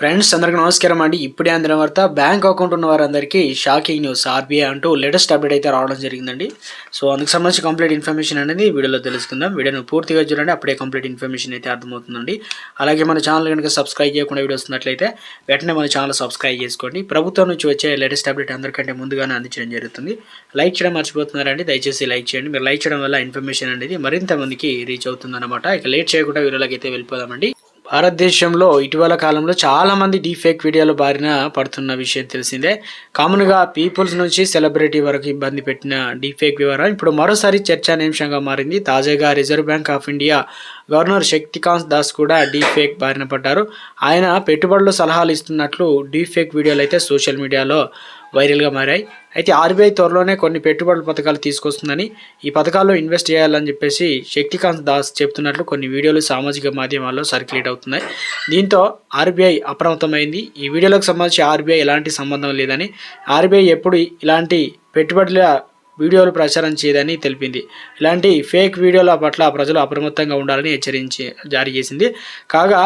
Friends అందరికీ నమస్కారం అండి. ఇప్పుడే అందిన వార్త, బ్యాంక్ అకౌంట్ ఉన్న వారందరికీ షాకింగ్ న్యూస్. ఆర్బీఐ అంటూ లేటెస్ట్ అప్డేట్ అయితే రావడం జరిగిందండి. సో అందుకు సంబంధించి కంప్లీట్ ఇన్ఫర్మేషన్ అనేది వీడియోలో తెలుసుకుందాం. వీడియోను పూర్తిగా చూడండి, అప్పుడే కంప్లీట్ ఇన్ఫర్మేషన్ అయితే అర్థమవుతుందండి. అలాగే మన ఛానల్ కనుక సబ్స్క్రైబ్ చేయకుండా వీడియో వస్తున్నట్లయితే వెంటనే మన ఛానల్ సబ్స్క్రైబ్ చేసుకోండి. ప్రభుత్వం నుంచి వచ్చే లేటెస్ట్ అప్డేట్ అందరికంటే ముందుగానే అందించడం జరుగుతుంది. లైక్ చేయడం మర్చిపోతున్నారండి, దయచేసి లైక్ చేయండి. మీరు లైక్ చేయడం వల్ల ఇన్ఫర్మేషన్ అనేది మరింత మందికి రీచ్ అవుతుందన్నమాట. ఇక లేట్ చేయకుండా వీడియోలోకి అయితే వెళ్ళిపోదామండి. భారతదేశంలో ఇటీవల కాలంలో చాలామంది డీఫేక్ వీడియోల బారిన పడుతున్న విషయం తెలిసిందే. కామన్గా పీపుల్స్ నుంచి సెలబ్రిటీ వరకు ఇబ్బంది పెట్టిన డీఫేక్ వివరాలు ఇప్పుడు మరోసారి చర్చానీయాంశంగా మారింది. తాజాగా reserve bank of India governor Shaktikant Das కూడా డీఫేక్ బారిన పడ్డారు. ఆయన పెట్టుబడులు సలహాలు ఇస్తున్నట్లు డీఫేక్ వీడియోలు అయితే సోషల్ మీడియాలో వైరల్గా మారాయి. అయితే ఆర్బీఐ త్వరలోనే కొన్ని పెట్టుబడుల పథకాలు తీసుకొస్తుందని, ఈ పథకాల్లో ఇన్వెస్ట్ చేయాలని చెప్పేసి శక్తికాంత్ దాస్ చెప్తున్నట్లు కొన్ని వీడియోలు సామాజిక మాధ్యమాల్లో సర్క్యులేట్ అవుతున్నాయి. దీంతో ఆర్బీఐ అప్రమత్తమైంది. ఈ వీడియోలకు సంబంధించి ఆర్బీఐ ఎలాంటి సంబంధం లేదని, ఆర్బీఐ ఎప్పుడు ఇలాంటి పెట్టుబడుల వీడియోలు ప్రచారం చేయదని తెలిపింది. ఇలాంటి ఫేక్ వీడియోల పట్ల ప్రజలు అప్రమత్తంగా ఉండాలని జారీ చేసింది. కాగా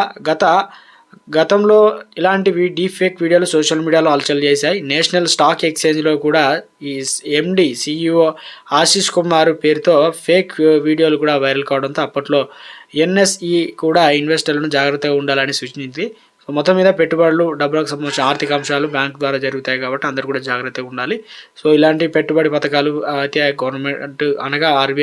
గతంలో ఇలాంటివి డీఫేక్ వీడియోలు సోషల్ మీడియాలో హల్చల్ చేశాయి. నేషనల్ స్టాక్ ఎక్స్చేంజ్లో కూడా ఈ ఎండి సిఇఓ ఆశీష్ కుమార్ పేరుతో ఫేక్ వీడియోలు కూడా వైరల్ కావడంతో అప్పట్లో ఎన్ఎస్ఈ కూడా ఇన్వెస్టర్లను జాగ్రత్తగా ఉండాలని సూచించింది. సో మొత్తం మీద పెట్టుబడులు, డబ్బులకు సంబంధించిన ఆర్థిక అంశాలు బ్యాంక్ ద్వారా జరుగుతాయి కాబట్టి అందరూ కూడా జాగ్రత్తగా ఉండాలి. సో ఇలాంటి పెట్టుబడి పథకాలు అయితే గవర్నమెంట్ అనగా ఆర్బీఐ